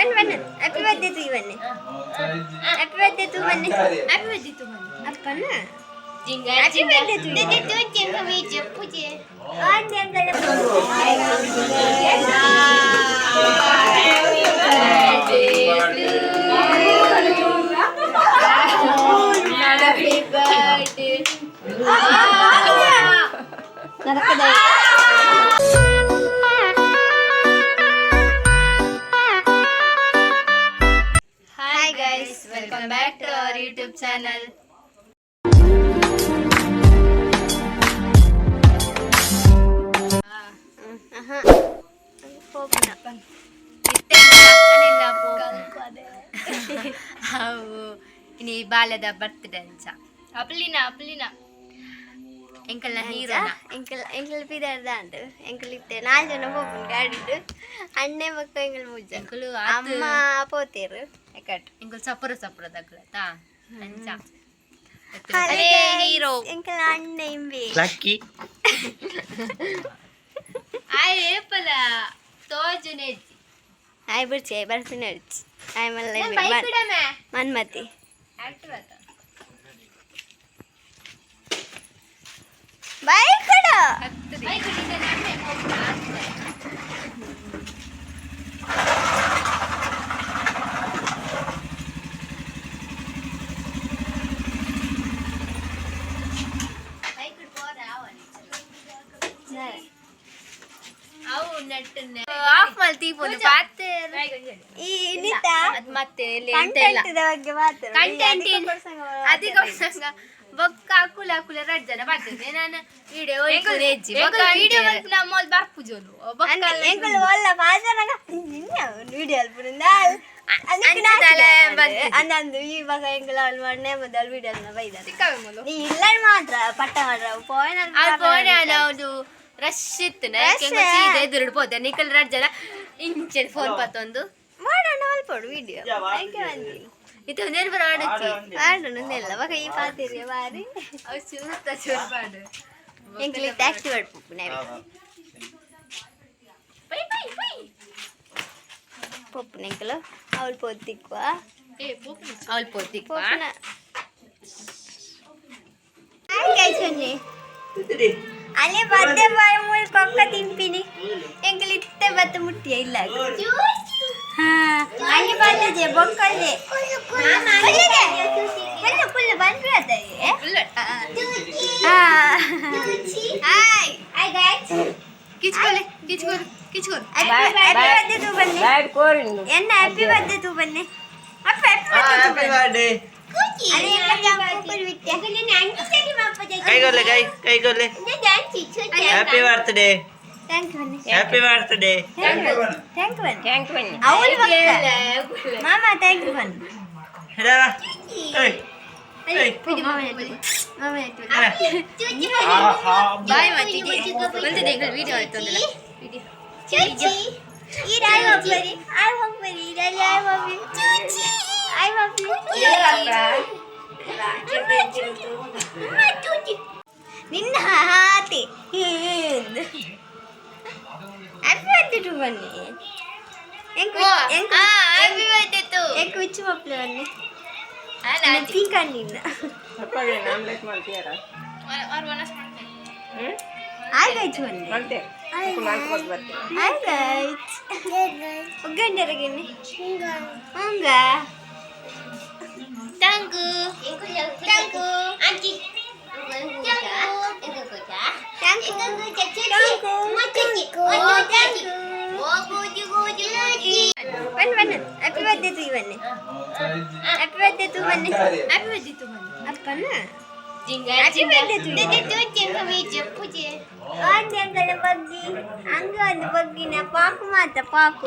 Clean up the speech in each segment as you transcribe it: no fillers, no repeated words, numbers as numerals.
Happy birthday to you, Vanne. Happy birthday to Vanne. Happy birthday to Vanne. Apana. Happy birthday to you. Hi guys, welcome back to our YouTube channel. Ini balada birthday ancha. Apulina. Enkel hero na. Enkel pidar dandu. Enkel itte naal jana popun gaadidu. Anne makku enkel mujja. Enkelu amma poteru. Ekat. Enkel sapura daglata. Ancha. Hare hero. Enkel anne imbe. Lucky. Ai epala tojuneji. Ai burchi barfinerji. Ai malle. Bike kudame. Manmati. Activata. Bike kuda. Bike kudide nanne ಹೋಗ್ತಾ of ಮಾಡ್ತಿ phone ಪಾತೆ ಈ ನಿತ ಮತ್ತೆ content ಬಗ್ಗೆ ಮಾತಾಡು content ಅದಿಗೆ ಸಂಗ ಬೊಕ್ಕ ಕುಲ ರಜ್ಜನ ಬಾತಿದ್ದೆ ನಾನು ವಿಡಿಯೋ ಇಕ್ಕುನೇಜಿ ಬೊಕ್ಕ ವಿಡಿಯೋ ಬಂತ ಮೊಲ್ ಬರ್ಪುಜೋಲು ಬೊಕ್ಕ ಎಂಕಲ್ ಒಲ್ಲ ಬಾಜನಗ ನಿನ್ನ ವಿಡಿಯೋ ಅಲ್ಪುನಿಂದ ಅಂದಂದು ಇವಾಗ ಎಂಕಲ್ ಅವಳು ಮಾಡ್ನೆ ಮೊದಲು ವಿಡಿಯೋನ ಬೈದ ಸಿಕ್ಕವೆ ಮೊದಲು ನೀ ಇಲ್ಲ ಮಾತ್ರ ಪಟ್ಟ ಮಾಡ್ರ ಫೋನ್ ಅದು ರಶ್ ಇತ್ತು ಸೀದಾ ಎದುರು ಹೋದೆ ನಿಖಲ್ ರಜ್ಜನ ಇಂಚೆ ಫೋನ್ ಪತ್ತೊಂದು ಮಾಡೋಣ ಅಲ್ಪಡು ವಿಡಿಯೋ ಇದು ನಿರ್ಭರ ಮಾಡೋಣ ಬಕ ಈ ಪಾತಿರಿ ಬಾರಿ ಅವು ಚೂರು ಎಂಕ್ಲಿ ಟ್ಯಾಕ್ಸಿ ಮಾಡ್ಬೇಕು ಪಪ್ಪು ನೆಂಕಲು ಅವಳು ಪೋತಿಕ್ವಾ ಅವಳು ಪೋತಿಕ್ವಾ ಅಲ್ಲೇ ಬದ್ದೆ ಬಾಯಿ ಮೂಲ್ ಕೊಕ್ಕ ತಿಂಪಿನಿ ಎಂಕಲ್ ಇತ್ತೆ ಬತ್ತ ಮುಟ್ಟಿಯ ಇಲ್ಲ ಅಲ್ಲಿ ಬದ್ದೆ ಬೊಕ್ಕಲ್ಲೆ ಫುಲ್ ಬಂದ್ರೆ ಅದೇ ಹ್ಯಾಪಿ ಬರ್ತ್ಡೇ ತೂ ಬನ್ನಿ ಎನ್ನ ಹ್ಯಾಪಿ ಬರ್ತ್ಡೇ ತೂ ಬನ್ನಿ ಹ್ಯಾಪಿ ಬರ್ತ್ಡೇ ಕೈ ಗೊಲ್ಲೆ happy birthday happy birthday thank you ಮಾಮಾ ಥ್ಯಾಂಕ್ ಯು ಬನ್ನಿ ಬಾಯ್ ಬಂದಿದೆ ವಿಡಿಯೋ ಆಯ್ತು ನಿನ್ನ ಹಾತಿ happy birthday to Bunny happy birthday to ಎಂಕು ವಿಚ್ಚು ಮಪ್ಲೆ ಬನ್ನಿ ಪೀಕ ನಿನ್ನ ಆಯ್ತು ಬನ್ನಿ ಒಗ್ಗಂಡರಗೇನೆ ಹಂಗ Tanggu. Anci. Happy birthday to you, Vanne. Happy birthday to Vanne. Happy birthday to Vanne. Apana. Happy birthday to you. Anggal bagina paku mata paku.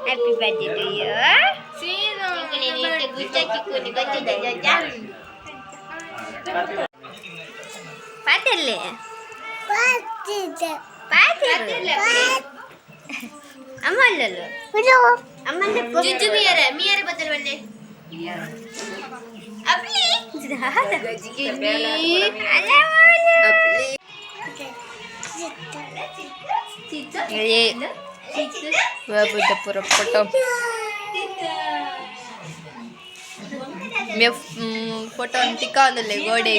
Happy birthday to you. Patelle. Amallo. Amallo. Juju miyare badal banne. Apli. Apli. बाबूचा पुरा photo मी photo तिकावले ಗೋಡೆ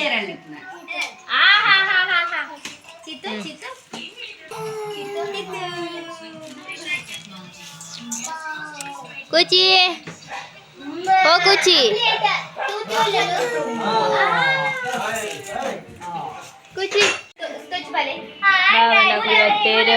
कुची ओ कुची कुची भावना कुयाटेर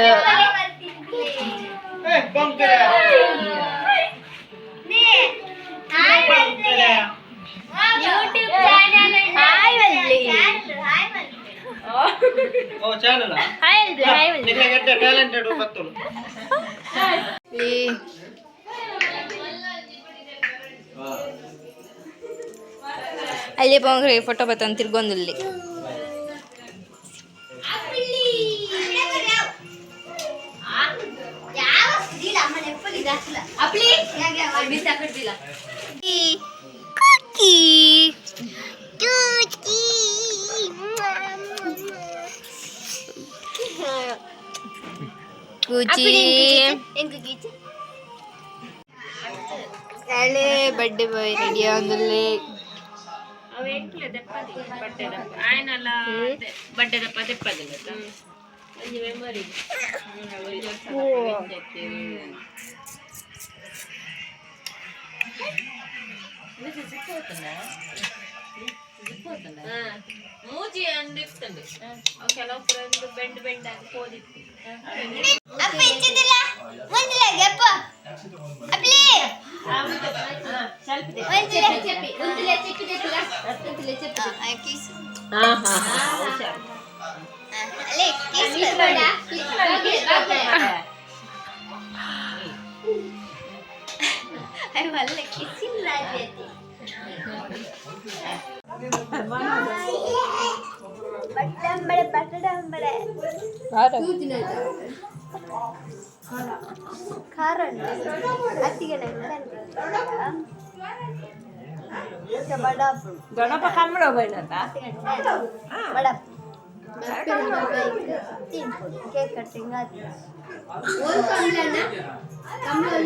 ಅಲ್ಲಿ ಬಂಗ್ರೆ photo ಬತ್ತಂತ ತಿರ್ಗೊಂದಲ್ಲಿ ಹಳೆ ಬಡ್ಡೆ ಬಾಯ್ ready ಆದಲ್ಲಿ ಬಡ್ಡೆದಪ್ಪ ತೆಪ್ಪದಿಲ್ಲ memory ಮೂಜಿ ಅಂದಿರ್ತಂಡು ಕೆಲವು friend bend bend ಆಗಿ ಹೋದಿತ್ತು गणप कामड़ा बना था बड़ा केक कटिंग आती है और कमला ना कमला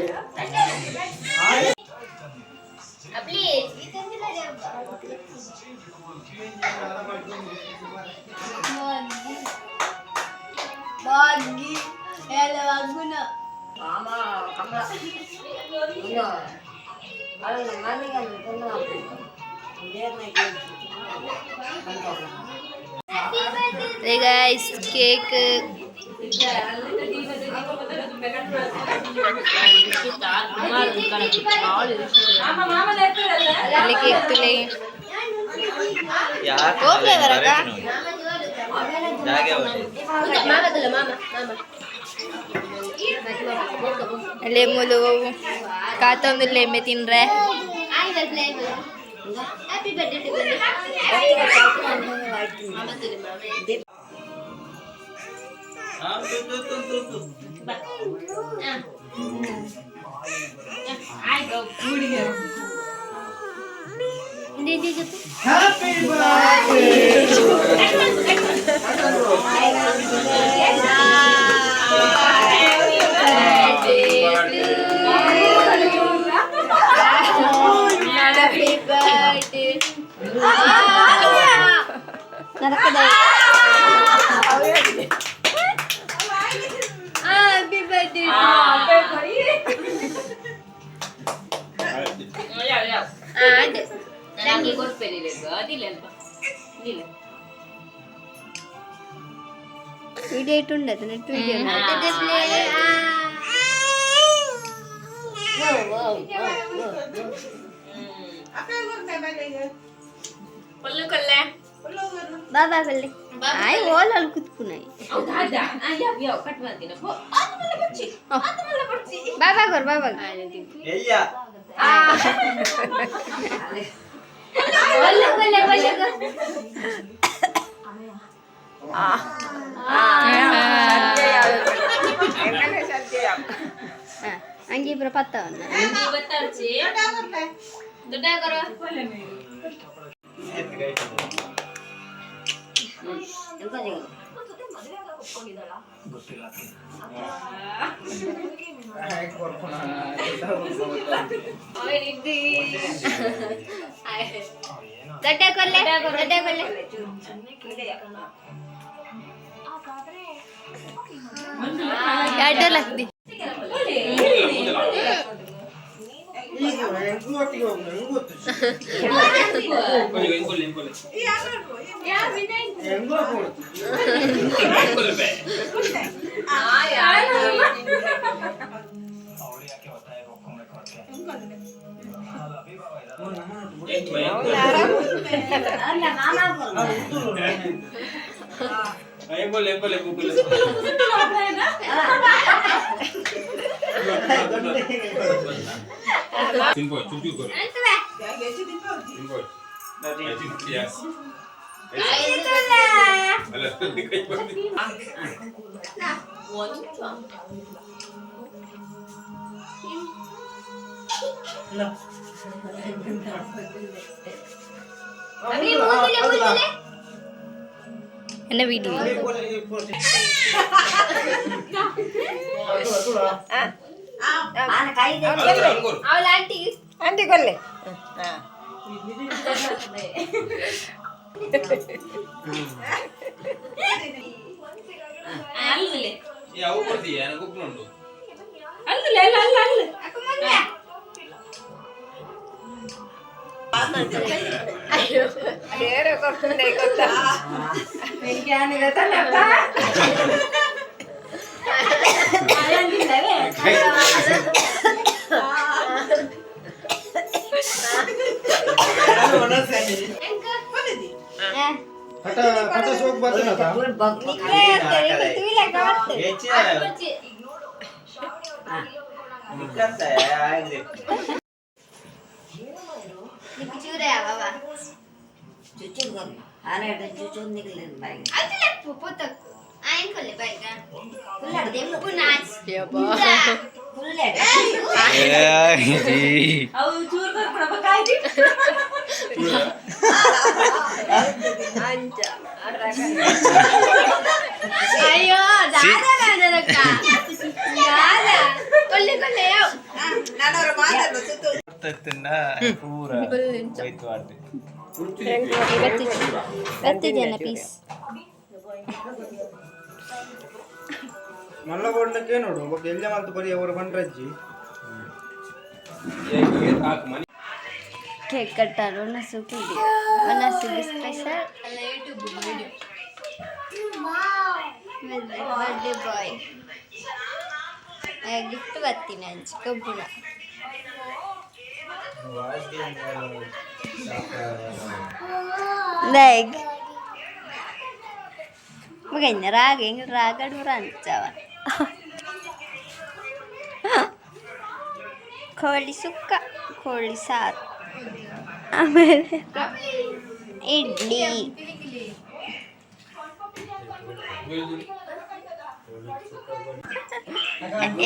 अपली इतने लगे बागी एले वागुना मामा कमला नो अरे मामी का तो Hey guys, cake. ಅಲ್ಲಿ ಕೇಕ್ ತುಲೆ ಹೋಗ್ಲೇವರಕ ಅಲ್ಲೇ ಮೂಲು ಕಾತೊಂದಿಲ್ಲ ಎಮ್ಮೆ ತಿನ್ರೆ हैप्पी बर्थडे टू आई गो गुड़िया दे दे हैप्पी वीडियो इट्टुंडत नेट वीडियो पल्लू कल्ले बाबा कल्ले आई ओल अल कुत्कुनाई दादा या या कट मारती ना आत मला पडची बाबा कर बाबा एल्ला ओल कल्ले बोले कर अंगी पर पत्ता ना अंगी बताची दुटा करो ದಡ್ಡೆ ಕೊಲ್ಲೆ ಎರಡು ಲಕ್ದಿ എന്നെ വീട്ടിൽ ಆಂಟಿ ಕೊಲ್ಲೆ ಗೊತ್ತಾ ಅಯ್ಯೋ ಕೊಲ್ಲೆ ಕೊಲ್ಲೆ ಬರ್ತಿದ್ಯಾನ ಪೀಸ್ ಮಲ್ಲ ಕೊಡ್ಲಿಕ್ಕೆ ನೋಡು ಎಲ್ಲ ಮಾತು ಬರೀ ಅವರು ಬಂದ್ರಜ್ಜಿ ಕೇಕ್ ಕಟ್ಟಾರು ಒನಸು ಕುಡಿ ಒನಸಿಗೆ ಸ್ಪೆಷಲ್ ಬರ್ಡೇ ಬಾಯ್ ಗಿಫ್ಟ್ ಬರ್ತೀನಿ ಅಂಚಿ ಕಬ್ಬುಣ ಲೈಕ್ ಮಗನ್ನ ರಾಗ ಹೆಂಗ ರಾಗಡು ಅಂಚವ ಕೋಳಿ ಸುಕ್ಕ ಕೋಳಿ ಸಾರು ಆಮೇಲೆ ಇಡ್ಲಿ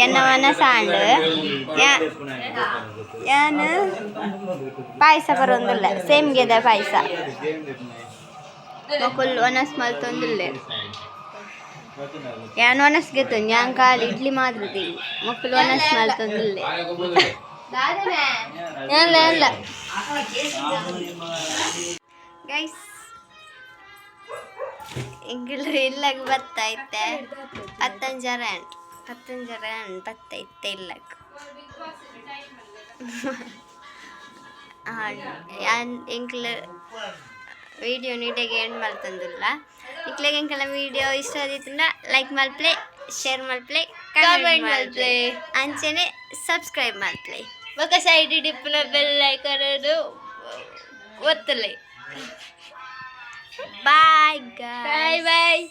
ಎನ್ನವನ ಸಾಂಡು ಯಾನು ಪಾಯಸ ಬರೋಂದಿಲ್ಲ ಸೇಮ್ಗೆದ ಪಾಯಸ ಮಕ್ಕಳು ಒನಸ್ ಮಲ್ತೊಂದಿಲ್ಲ ಯಾನು ಒನಸ್ ಗೆತ್ತು ഞാൻ ಕಾಲು ಇಡ್ಲಿ ಮಾತ್ರ ತಿಂದು ಮಕ್ಕಳು ಒನಸ್ ಮಲ್ತೊಂದಿಲ್ಲ ಅಲ್ಲ ಅಲ್ಲ ಗೈಸ್ ಇಂಗ್ಳು ಇಲ್ಲಗ್ ಬತ್ತೈತೆ 15 ಜನ ಬತ್ತೈತೆ ಇಲ್ಲಗ್ ಇಂಗ್ಳು ವಿಡಿಯೋ ನೀಟಾಗಿ ಎಂಡ್ ಮಾಡ್ತಂದಿಲ್ಲ ಇಕ್ಲಾಗ ಎಂಕಲ ವಿಡಿಯೋ ಇಷ್ಟ ಆದಿತ್ತಂದ್ರೆ ಲೈಕ್ ಮಲ್ಪ್ಲೆ ಶೇರ್ ಮಲ್ಪ್ಲೆ ಕಾಮೆಂಟ್ ಮಲ್ಪ್ಲೆ ಅಂಚೆನೆ ಸಬ್ಸ್ಕ್ರೈಬ್ ಮಲ್ಪ್ಲೆ ఒక సైడ్ డిప్పిన బెల్ ఐకాన్ ఒత్తలే బాయ్ బాయ్ బాయ్